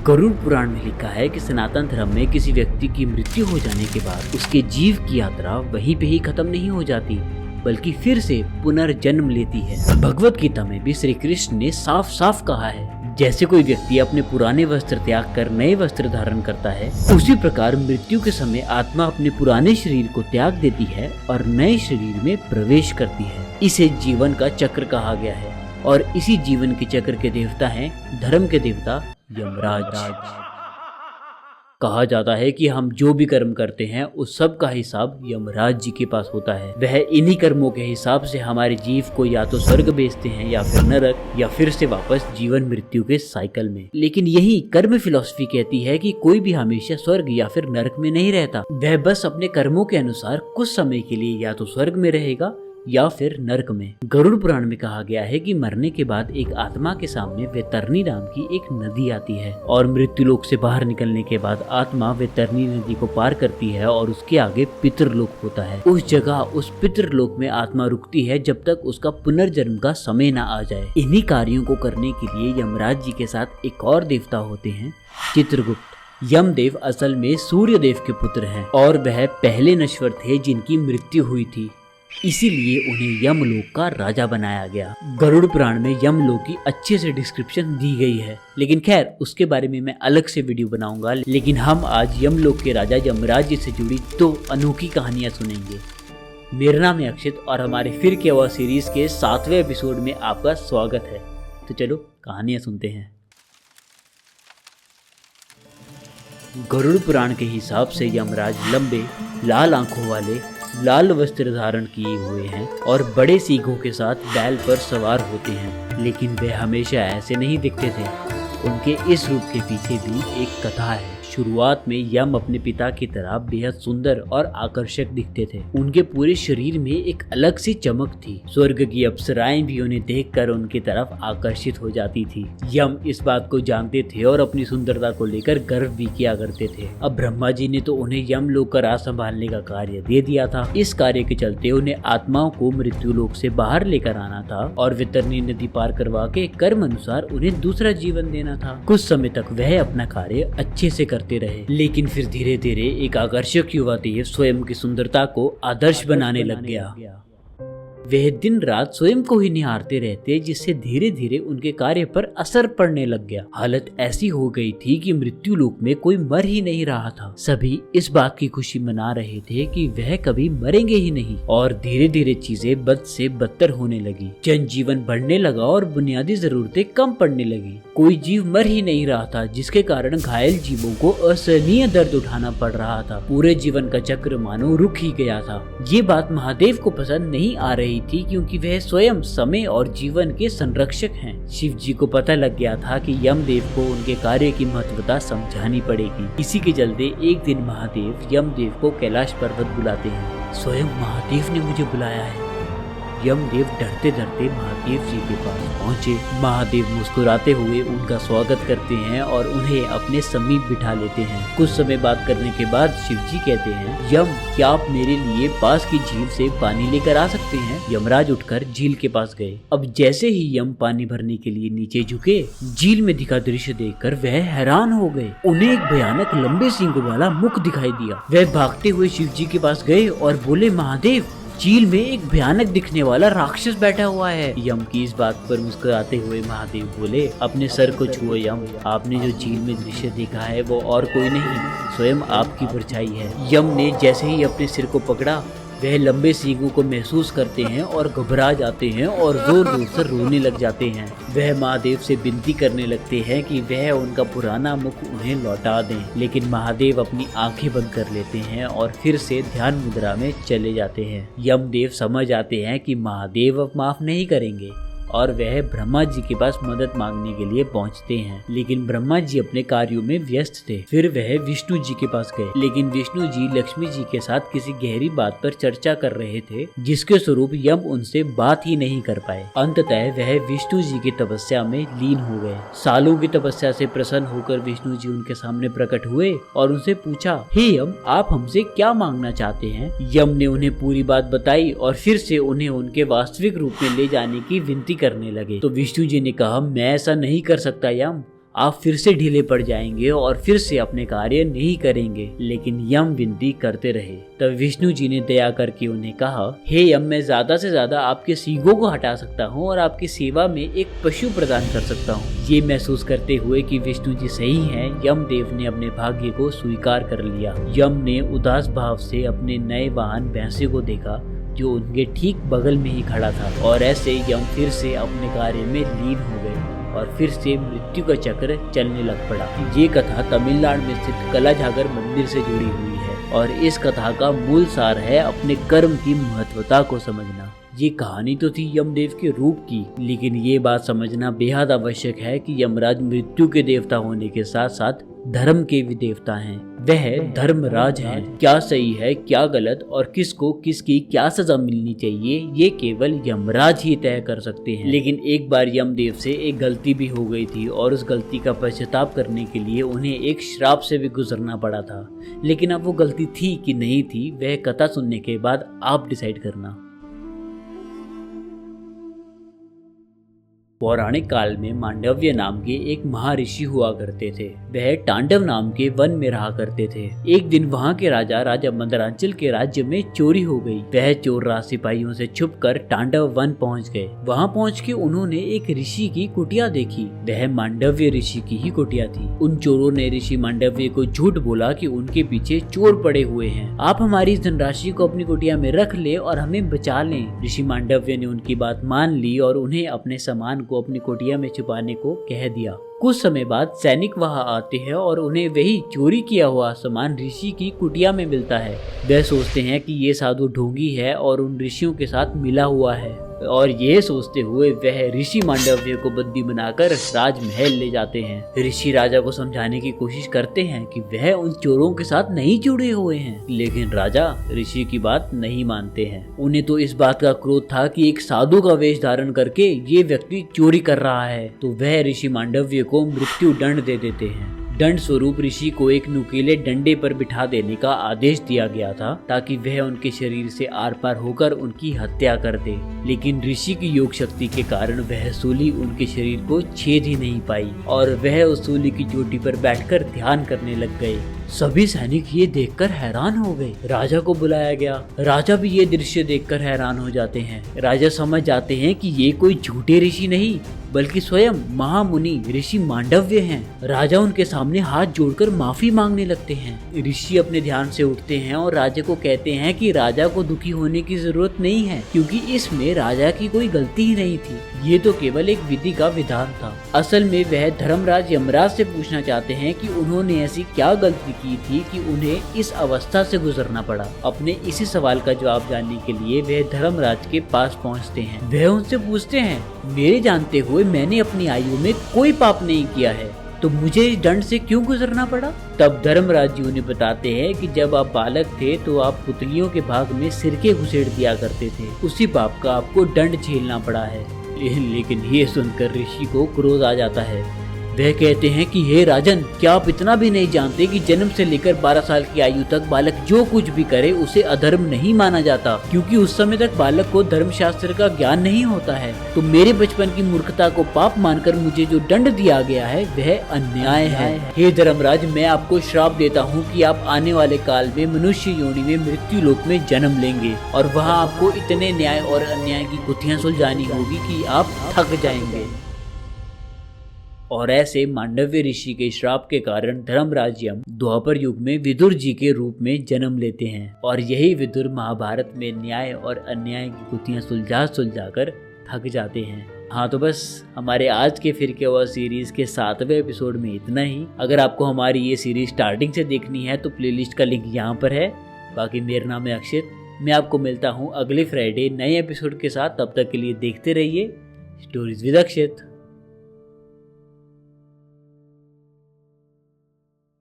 गरुड़ पुराण में लिखा है कि सनातन धर्म में किसी व्यक्ति की मृत्यु हो जाने के बाद उसके जीव की यात्रा वहीं पे ही खत्म नहीं हो जाती, बल्कि फिर से पुनर्जन्म लेती है। भगवत गीता में भी श्री कृष्ण ने साफ साफ कहा है, जैसे कोई व्यक्ति अपने पुराने वस्त्र त्याग कर नए वस्त्र धारण करता है, उसी प्रकार मृत्यु के समय आत्मा अपने पुराने शरीर को त्याग देती है और नए शरीर में प्रवेश करती है। इसे जीवन का चक्र कहा गया है और इसी जीवन के चक्र के देवता हैं धर्म के देवता यमराज। कहा जाता है कि हम जो भी कर्म करते हैं उस सब का हिसाब यमराज जी के पास होता है। वह इन्हीं कर्मों के हिसाब से हमारे जीव को या तो स्वर्ग भेजते हैं या फिर नरक, या फिर से वापस जीवन मृत्यु के साइकिल में। लेकिन यही कर्म फिलॉसफी कहती है कि कोई भी हमेशा स्वर्ग या फिर नरक में नहीं रहता, वह बस अपने कर्मों के अनुसार कुछ समय के लिए या तो स्वर्ग में रहेगा या फिर नरक में। गरुड़ पुराण में कहा गया है कि मरने के बाद एक आत्मा के सामने वैतरणी नाम की एक नदी आती है और मृत्युलोक से बाहर निकलने के बाद आत्मा वैतरणी नदी को पार करती है और उसके आगे पितृलोक होता है। उस जगह उस पितृलोक में आत्मा रुकती है जब तक उसका पुनर्जन्म का समय न आ जाए। इन्हीं कार्यों को करने के लिए यमराज जी के साथ एक और देवता होते हैं, चित्रगुप्त। यमदेव असल में सूर्य देव के पुत्र हैं और वह पहले नश्वर थे जिनकी मृत्यु हुई थी, इसीलिए उन्हें यमलोक का राजा बनाया गया। गरुड़ पुराण में यमलोक की अच्छे से डिस्क्रिप्शन दी गई है, लेकिन खैर उसके बारे में मैं अलग से वीडियो बनाऊंगा। लेकिन हम आज यमलोक के राजा यमराज जी से जुड़ी 2 अनोखी कहानियां सुनेंगे। मेरा नाम है अक्षित और हमारे फिर क्या हुआ सीरीज के 7वें एपिसोड में आपका स्वागत है। तो चलो कहानियां सुनते हैं। गरुड़ पुराण के हिसाब से यमराज लंबे लाल आंखों वाले लाल वस्त्र धारण किए हुए हैं और बड़े सींगों के साथ बैल पर सवार होते हैं। लेकिन वे हमेशा ऐसे नहीं दिखते थे, उनके इस रूप के पीछे भी एक कथा है। शुरुआत में यम अपने पिता की तरह बेहद सुंदर और आकर्षक दिखते थे। उनके पूरे शरीर में एक अलग सी चमक थी। स्वर्ग की अप्सराएं भी उन्हें देखकर उनकी तरफ आकर्षित हो जाती थी। यम इस बात को जानते थे और अपनी सुंदरता को लेकर गर्व भी किया करते थे। अब ब्रह्मा जी ने तो उन्हें यमलोक का राज संभालने का कार्य दे दिया था। इस कार्य के चलते उन्हें आत्माओं को मृत्युलोक से बाहर लेकर आना था और वैतरणी नदी पार करवा के कर्म अनुसार उन्हें दूसरा जीवन देना था। कुछ समय तक वह अपना कार्य अच्छे से करते रहे, लेकिन फिर धीरे धीरे एक आकर्षक युवा देव स्वयं की सुंदरता को आदर्श बनाने लग गया। वह दिन रात स्वयं को ही निहारते रहते, जिससे धीरे धीरे उनके कार्य पर असर पड़ने लग गया। हालत ऐसी हो गई थी कि मृत्यु लोक में कोई मर ही नहीं रहा था। सभी इस बात की खुशी मना रहे थे कि वह कभी मरेंगे ही नहीं और धीरे धीरे चीजें बद से बदतर होने लगी। जनजीवन बढ़ने लगा और बुनियादी जरूरतें कम पड़ने लगी। कोई जीव मर ही नहीं रहा था, जिसके कारण घायल जीवों को असहनीय दर्द उठाना पड़ रहा था। पूरे जीवन का चक्र मानो रुक ही गया था। ये बात महादेव को पसंद नहीं आ रही थी, क्योंकि वह स्वयं समय और जीवन के संरक्षक हैं। शिव जी को पता लग गया था कि यमदेव को उनके कार्य की महत्वता समझानी पड़ेगी। इसी के चलते एक दिन महादेव यमदेव को कैलाश पर्वत बुलाते हैं। स्वयं महादेव ने मुझे बुलाया है। यमदेव डरते डरते महादेव जी के पास पहुँचे। महादेव मुस्कुराते हुए उनका स्वागत करते हैं और उन्हें अपने समीप बिठा लेते हैं। कुछ समय बात करने के बाद शिव जी कहते हैं, यम, क्या आप मेरे लिए पास की झील से पानी लेकर आ सकते हैं? यमराज उठकर झील के पास गए। अब जैसे ही यम पानी भरने के लिए नीचे झुके, झील में दिखा दृश्य देखकर वह हैरान हो गए। उन्हें एक भयानक लंबे सींगों वाला मुख दिखाई दिया। वह भागते हुए शिव जी के पास गए और बोले, महादेव, झील में एक भयानक दिखने वाला राक्षस बैठा हुआ है। यम की इस बात पर मुस्कुराते हुए महादेव बोले, अपने सर को छुओ यम, आपने जो झील में दृश्य देखा है वो और कोई नहीं, स्वयं आपकी परछाई है। यम ने जैसे ही अपने सिर को पकड़ा, वह लंबे सींगों को महसूस करते हैं और घबरा जाते हैं और जोर जोर से रोने लग जाते हैं। वह महादेव से विनती करने लगते हैं कि वह उनका पुराना मुख उन्हें लौटा दें, लेकिन महादेव अपनी आंखें बंद कर लेते हैं और फिर से ध्यान मुद्रा में चले जाते हैं। यमदेव समझ आते हैं कि महादेव अब माफ नहीं करेंगे और वह ब्रह्मा जी के पास मदद मांगने के लिए पहुंचते हैं, लेकिन ब्रह्मा जी अपने कार्यों में व्यस्त थे। फिर वह विष्णु जी के पास गए, लेकिन विष्णु जी लक्ष्मी जी के साथ किसी गहरी बात पर चर्चा कर रहे थे, जिसके स्वरूप यम उनसे बात ही नहीं कर पाए। अंततः वह विष्णु जी की तपस्या में लीन हो गए। सालों की तपस्या से प्रसन्न होकर विष्णु जी उनके सामने प्रकट हुए और उनसे पूछा, हे यम, आप हमसे क्या मांगना चाहते हैं? यम ने उन्हें पूरी बात बताई और फिर से उन्हें उनके वास्तविक रूप में ले जाने की विनती करने लगे। तो विष्णु जी ने कहा, मैं ऐसा नहीं कर सकता यम, आप फिर से ढीले पड़ जाएंगे और फिर से अपने कार्य नहीं करेंगे। लेकिन यम विनती करते रहे। तब विष्णु जी ने दया करके उन्हें कहा, हे यम, मैं ज्यादा से ज्यादा आपके सींगों को हटा सकता हूँ और आपकी सेवा में एक पशु प्रदान कर सकता हूँ। ये महसूस करते हुए कि विष्णु जी सही हैं, यमदेव ने अपने भाग्य को स्वीकार कर लिया। यम ने उदास भाव से अपने नए वाहन भैंसे को देखा जो उनके ठीक बगल में ही खड़ा था, और ऐसे यम फिर से अपने कार्य में लीन हो गए और फिर से मृत्यु का चक्र चलने लग पड़ा। ये कथा तमिलनाडु में स्थित कलाझागर मंदिर से जुड़ी हुई है और इस कथा का मूल सार है अपने कर्म की महत्वता को समझना। ये कहानी तो थी यमदेव के रूप की, लेकिन ये बात समझना बेहद आवश्यक है कि यमराज मृत्यु के देवता होने के साथ साथ धर्म के भी देवता हैं। वह धर्मराज हैं। क्या सही है, क्या गलत और किसको किसकी क्या सजा मिलनी चाहिए, ये केवल यमराज ही तय कर सकते हैं। लेकिन एक बार यमदेव से एक गलती भी हो गई थी और उस गलती का पश्चाताप करने के लिए उन्हें एक श्राप से भी गुजरना पड़ा था। लेकिन अब वो गलती थी कि नहीं थी, वह कथा सुनने के बाद आप डिसाइड करना। पौराणिक काल में मांडव्य नाम के एक महर्षि हुआ करते थे। वह तांडव नाम के वन में रहा करते थे। एक दिन वहाँ के राजा मंदरांचल के राज्य में चोरी हो गई। वह चोर राज सिपाहियों से छुपकर तांडव वन पहुँच गए। वहाँ पहुँच के उन्होंने एक ऋषि की कुटिया देखी। वह मांडव्य ऋषि की ही कुटिया थी। उन चोरों ने ऋषि मांडव्य को झूठ बोला कि उनके पीछे चोर पड़े हुए हैं, आप हमारी इस धनराशि को अपनी कुटिया में रख ले और हमें बचा लें। ऋषि मांडव्य ने उनकी बात मान ली और उन्हें अपने सामान को अपनी कुटिया में छुपाने को कह दिया। कुछ समय बाद सैनिक वहां आते हैं और उन्हें वही चोरी किया हुआ सामान ऋषि की कुटिया में मिलता है। वे सोचते हैं कि ये साधु ढोंगी है और उन ऋषियों के साथ मिला हुआ है, और ये सोचते हुए वह ऋषि मांडव्य को बंदी बनाकर राजमहल ले जाते हैं। ऋषि राजा को समझाने की कोशिश करते हैं कि वह उन चोरों के साथ नहीं जुड़े हुए हैं, लेकिन राजा ऋषि की बात नहीं मानते हैं। उन्हें तो इस बात का क्रोध था कि एक साधु का वेश धारण करके ये व्यक्ति चोरी कर रहा है, तो वह ऋषि मांडव्य को मृत्यु दंड दे देते हैं। दंड स्वरूप ऋषि को एक नुकीले डंडे पर बिठा देने का आदेश दिया गया था ताकि वह उनके शरीर से आर पार होकर उनकी हत्या कर दे। लेकिन ऋषि की योग शक्ति के कारण वह सूली उनके शरीर को छेद ही नहीं पाई और वह उस सूली की चोटी पर बैठकर ध्यान करने लग गए। सभी सैनिक ये देखकर हैरान हो गए। राजा को बुलाया गया। राजा भी ये दृश्य देखकर हैरान हो जाते हैं। राजा समझ जाते हैं कि ये कोई झूठे ऋषि नहीं बल्कि स्वयं महामुनि ऋषि मांडव्य हैं। राजा उनके सामने हाथ जोड़कर माफी मांगने लगते हैं। ऋषि अपने ध्यान से उठते हैं और राजा को कहते हैं कि राजा को दुखी होने की जरूरत नहीं है, क्योंकि इसमें राजा की कोई गलती ही नहीं थी। ये तो केवल एक विधि का विधान था। असल में वह धर्मराज यमराज से पूछना चाहते हैं कि उन्होंने ऐसी क्या गलती की थी कि उन्हें इस अवस्था से गुजरना पड़ा। अपने इसी सवाल का जवाब जानने के लिए वह धर्मराज के पास पहुंचते हैं। वह उनसे पूछते हैं, मेरे जानते हुए मैंने अपनी आयु में कोई पाप नहीं किया है, तो मुझे इस दंड से क्यों गुजरना पड़ा? तब धर्मराज जी उन्हें बताते हैं कि जब आप बालक थे तो आप पुतलियों के भाग में सिरके घुसेड़ दिया करते थे, उसी पाप का आपको दंड झेलना पड़ा है। लेकिन ये सुनकर ऋषि को क्रोध आ जाता है। वह कहते हैं कि हे राजन, क्या आप इतना भी नहीं जानते कि जन्म से लेकर 12 साल की आयु तक बालक जो कुछ भी करे उसे अधर्म नहीं माना जाता, क्योंकि उस समय तक बालक को धर्मशास्त्र का ज्ञान नहीं होता है। तो मेरे बचपन की मूर्खता को पाप मानकर मुझे जो दंड दिया गया है वह अन्याय है। हे धर्मराज, मैं आपको श्राप देता हूँ कि आप आने वाले काल में मनुष्य योनि में मृत्यु लोक में जन्म लेंगे और वहाँ आपको इतने न्याय और अन्याय की गुत्थियां सुलझानी होगी कि आप थक जाएंगे। और ऐसे मांडव्य ऋषि के श्राप के कारण धर्मराज यम द्वापर युग में विदुर जी के रूप में जन्म लेते हैं और यही विदुर महाभारत में न्याय और अन्याय की गुत्थियां सुलझा कर थक जाते हैं। हाँ, तो बस हमारे आज के फिर के वह सीरीज के 7वें एपिसोड में इतना ही। अगर आपको हमारी ये सीरीज स्टार्टिंग से देखनी है तो प्लेलिस्ट का लिंक यहाँ पर है। बाकी मेरा नाम है अक्षित। मैं आपको मिलता हूँ अगले फ्राइडे नए एपिसोड के साथ। तब तक के लिए देखते रहिए स्टोरीज विद अक्षित।